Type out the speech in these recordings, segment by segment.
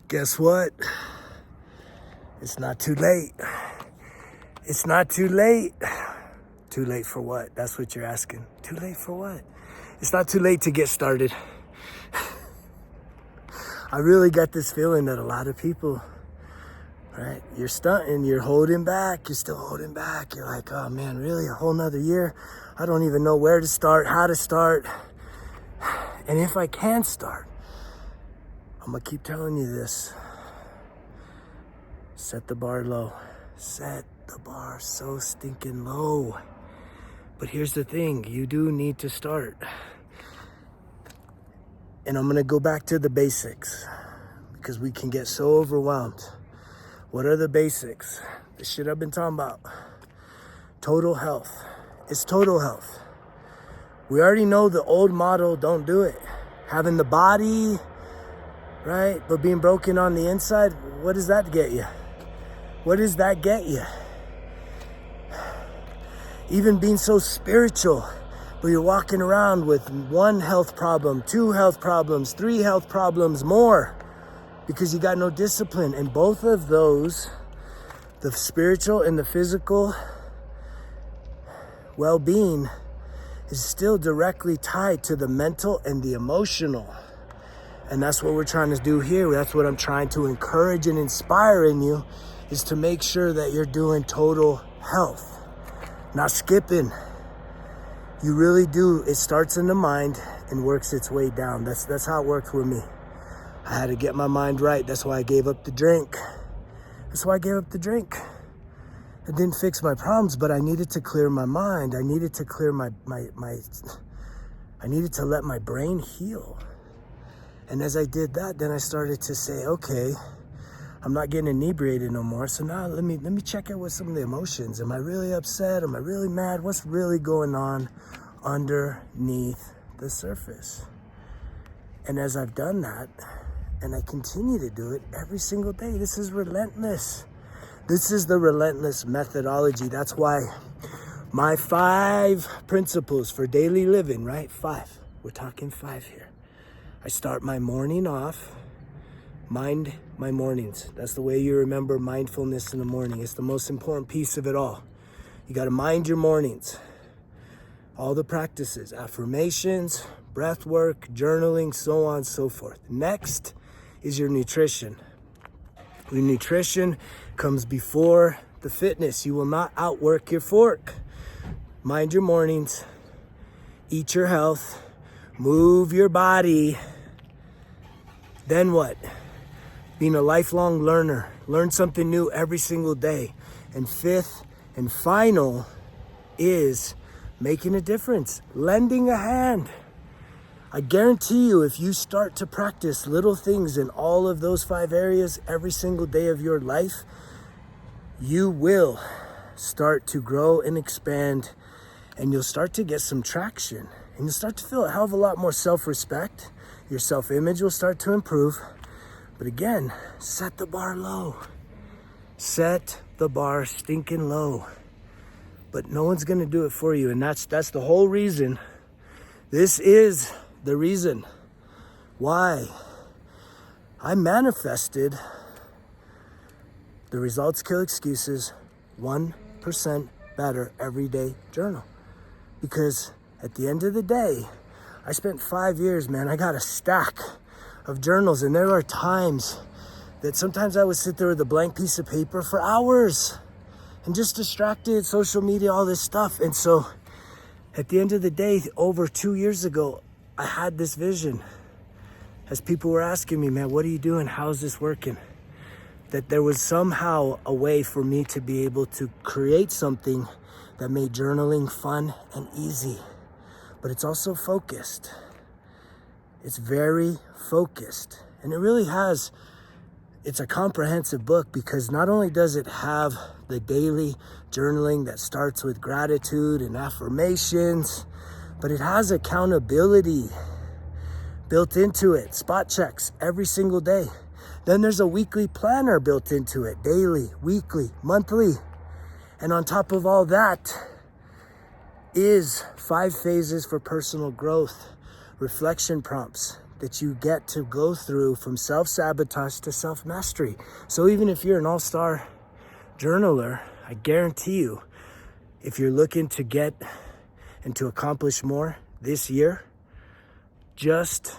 Guess what? It's not too late. It's not too late. Too late for what? That's what you're asking. Too late for what? It's not too late to get started. I really got this feeling that a lot of people, right? You're stunting, you're holding back, you're still holding back. You're like, oh man, really? A whole nother year? I don't even know where to start, how to start. And if I can start, I'm gonna keep telling you this. Set the bar low. Set the bar so stinking low. But here's the thing, you do need to start. And I'm gonna go back to the basics because we can get so overwhelmed. What are the basics? The shit I've been talking about. Total health. It's total health. We already know the old model, don't do it. Having the body, right? But being broken on the inside, what does that get you? What does that get you? Even being so spiritual, but you're walking around with 1 health problem, 2 health problems, 3 health problems, more, because you got no discipline. And both of those, the spiritual and the physical well-being, is still directly tied to the mental and the emotional. And that's what we're trying to do here. That's what I'm trying to encourage and inspire in you, is to make sure that you're doing total health, not skipping. You really do. It starts in the mind and works its way down. That's how it worked with me. I had to get my mind right. That's why I gave up the drink. It didn't fix my problems, but I needed to clear my mind. I needed to clear I needed to let my brain heal. And as I did that, then I started to say, okay, I'm not getting inebriated no more. So now let me check out with some of the emotions. Am I really upset? Am I really mad? What's really going on underneath the surface? And as I've done that, and I continue to do it every single day, this is relentless. This is the relentless methodology. That's why my 5 principles for daily living, right? 5. We're talking 5 here. I start my morning off. Mind my mornings. That's the way you remember mindfulness in the morning. It's the most important piece of it all. You got to mind your mornings. All the practices, affirmations, breath work, journaling, so on and so forth. Next is your nutrition. Your nutrition comes before the fitness. You will not outwork your fork. Mind your mornings. Eat your health. Move your body. Then what? Being a lifelong learner. Learn something new every single day. And 5th and final is making a difference. Lending a hand. I guarantee you, if you start to practice little things in all of those 5 areas every single day of your life, you will start to grow and expand, and you'll start to get some traction. And you'll start to feel a hell of a lot more self-respect. Your self-image will start to improve. But again, set the bar low. Set the bar stinking low. But no one's gonna do it for you. And that's the whole reason. This is the reason why I manifested the Results Kill Excuses 1% Better Everyday Journal. Because at the end of the day, I spent 5 years, man. I got a stack of journals, and there are times that sometimes I would sit there with a blank piece of paper for hours and just distracted, social media, all this stuff. And so at the end of the day, over 2 years ago, I had this vision. As people were asking me, man, what are you doing? How's this working? That there was somehow a way for me to be able to create something that made journaling fun and easy. But it's also focused. It's very focused. And it really has, it's a comprehensive book, because not only does it have the daily journaling that starts with gratitude and affirmations, but it has accountability built into it, spot checks every single day. Then there's a weekly planner built into it, daily, weekly, monthly. And on top of all that is 5 phases for personal growth, reflection prompts, that you get to go through from self-sabotage to self-mastery. So even if you're an all-star journaler, I guarantee you, if you're looking to get and to accomplish more this year, just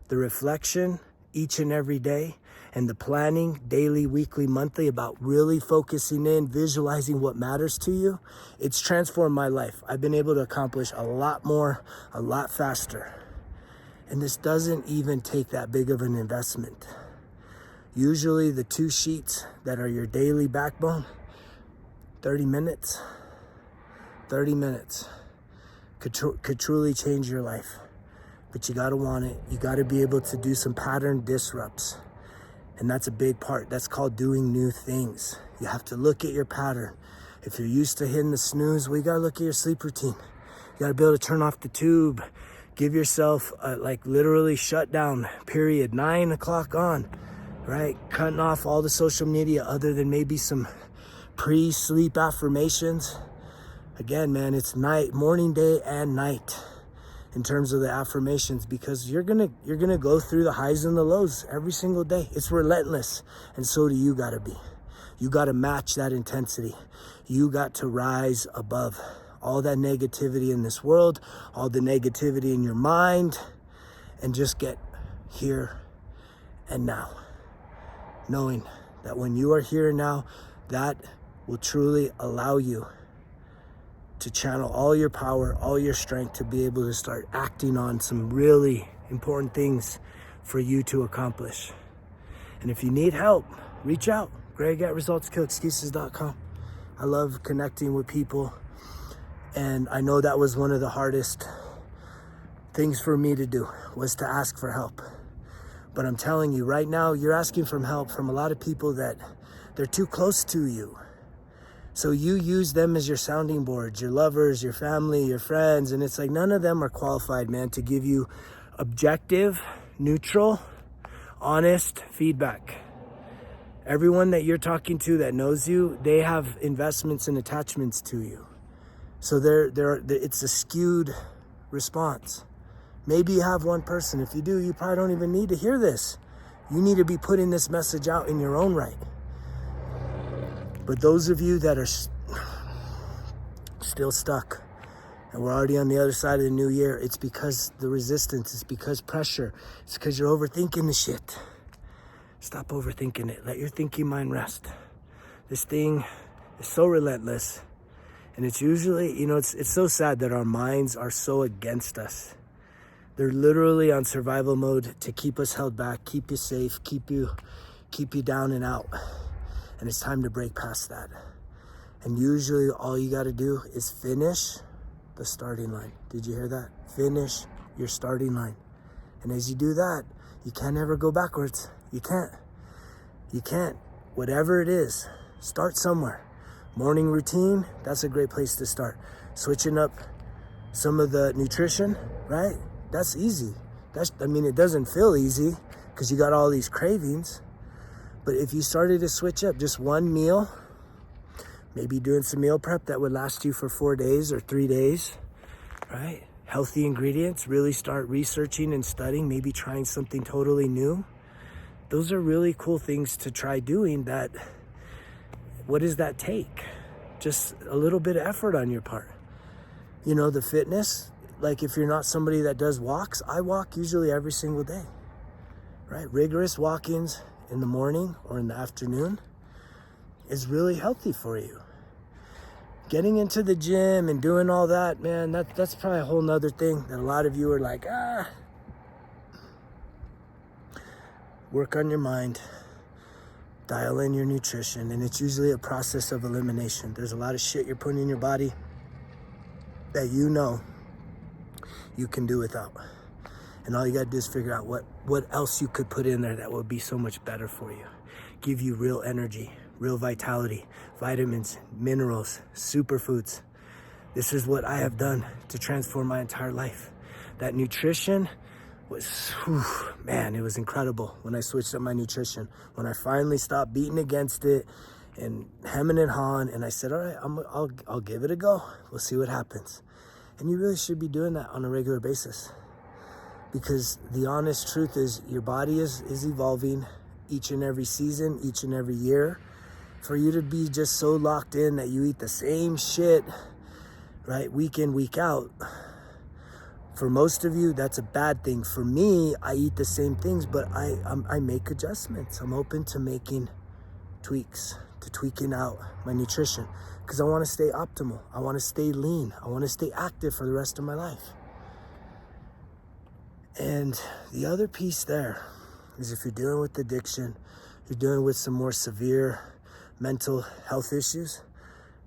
the reflection each and every day and the planning daily, weekly, monthly about really focusing in, visualizing what matters to you, it's transformed my life. I've been able to accomplish a lot more, a lot faster. And this doesn't even take that big of an investment. Usually the 2 sheets that are your daily backbone, 30 minutes could truly change your life. But you gotta want it. You gotta be able to do some pattern disrupts. And that's a big part. That's called doing new things. You have to look at your pattern. If you're used to hitting the snooze, well, you gotta look at your sleep routine. You gotta be able to turn off the tube. Give yourself literally shut down period, 9 o'clock on, right? Cutting off all the social media other than maybe some pre-sleep affirmations. Again, man, it's night, morning, day, and night in terms of the affirmations, because you're gonna go through the highs and the lows every single day. It's relentless, and so do you gotta be. You gotta match that intensity. You got to rise above all that negativity in this world, all the negativity in your mind, and just get here and now. Knowing that when you are here and now, that will truly allow you to channel all your power, all your strength to be able to start acting on some really important things for you to accomplish. And if you need help, reach out. Greg@resultskillexcuses.com. I love connecting with people. And I know that was one of the hardest things for me to do, was to ask for help. But I'm telling you right now, you're asking for help from a lot of people that they're too close to you. So you use them as your sounding boards, your lovers, your family, your friends, and it's like none of them are qualified, man, to give you objective, neutral, honest feedback. Everyone that you're talking to that knows you, they have investments and attachments to you. So it's a skewed response. Maybe you have one person. If you do, you probably don't even need to hear this. You need to be putting this message out in your own right. But those of you that are still stuck, and we're already on the other side of the new year, it's because the resistance, it's because pressure, it's because you're overthinking the shit. Stop overthinking it. Let your thinking mind rest. This thing is so relentless. And it's usually, it's so sad that our minds are so against us. They're literally on survival mode to keep us held back, keep you safe, keep you down and out. And it's time to break past that. And usually all you got to do is finish the starting line. Did you hear that? Finish your starting line. And as you do that, you can't ever go backwards. You can't. Whatever it is, start somewhere. Morning routine, that's a great place to start. Switching up some of the nutrition, right? That's easy. It doesn't feel easy because you got all these cravings. But if you started to switch up just one meal, maybe doing some meal prep that would last you for 4 days or 3 days, right? Healthy ingredients, really start researching and studying, maybe trying something totally new. Those are really cool things to try doing. What does that take? Just a little bit of effort on your part. The fitness, like if you're not somebody that does walks, I walk usually every single day, right? Rigorous walkings in the morning or in the afternoon is really healthy for you. Getting into the gym and doing all that, man, that's probably a whole nother thing that a lot of you are like, Work on your mind, dial in your nutrition, and it's usually a process of elimination. There's a lot of shit you're putting in your body that you can do without. And all you gotta do is figure out what else you could put in there that would be so much better for you. Give you real energy, real vitality, vitamins, minerals, superfoods. This is what I have done to transform my entire life. That nutrition was, it was incredible when I switched up my nutrition. When I finally stopped beating against it and hemming and hawing, and I said, all right, I'll give it a go. We'll see what happens. And you really should be doing that on a regular basis. because the honest truth is your body is evolving each and every season, each and every year. For you to be just so locked in that you eat the same shit, right, week in, week out, for most of you, that's a bad thing. For me, I eat the same things, but I make adjustments. I'm open to making tweaks, to tweaking out my nutrition, because I want to stay optimal. I want to stay lean. I want to stay active for the rest of my life. And the other piece there is, if you're dealing with addiction, you're dealing with some more severe mental health issues,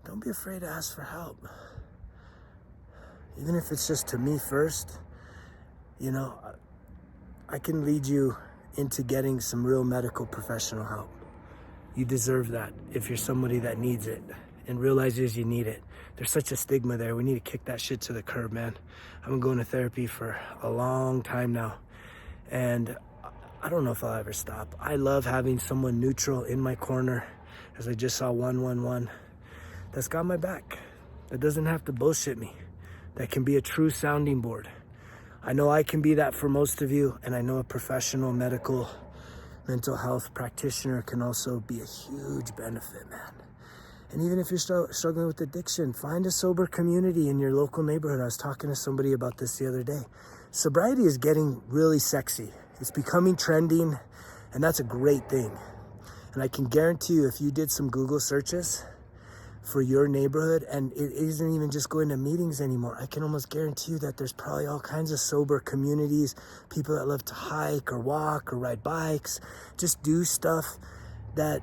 don't be afraid to ask for help. Even if it's just to me first, you know, I can lead you into getting some real medical professional help. You deserve that if you're somebody that needs it and realizes you need it. There's such a stigma there. We need to kick that shit to the curb, man. I've been going to therapy for a long time now, and I don't know if I'll ever stop. I love having someone neutral in my corner, as I just saw 111, that's got my back, that doesn't have to bullshit me, that can be a true sounding board. I know I can be that for most of you, and I know a professional mental health practitioner can also be a huge benefit, man. And even if you're struggling with addiction, find a sober community in your local neighborhood. I was talking to somebody about this the other day. Sobriety is getting really sexy. It's becoming trending, and that's a great thing. And I can guarantee you, if you did some Google searches for your neighborhood, and it isn't even just going to meetings anymore, I can almost guarantee you that there's probably all kinds of sober communities, people that love to hike or walk or ride bikes, just do stuff that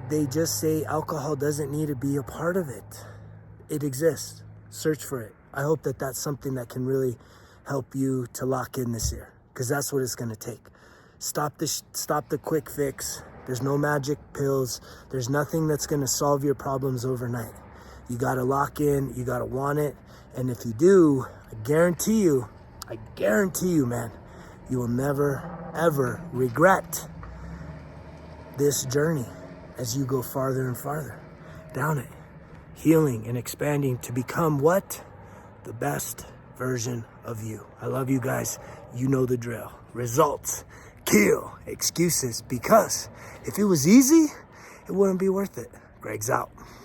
they just say alcohol doesn't need to be a part of it. It exists. Search for it. I hope that that's something that can really help you to lock in this year, because that's what it's going to take. Stop the quick fix. There's no magic pills. There's nothing that's going to solve your problems overnight. You got to lock in. You got to want it. And if you do, I guarantee you, man, you will never, ever regret this journey as you go farther and farther down it, healing and expanding to become what? The best version of you. I love you guys. You know the drill. Results kill excuses, because if it was easy, it wouldn't be worth it. Greg's out.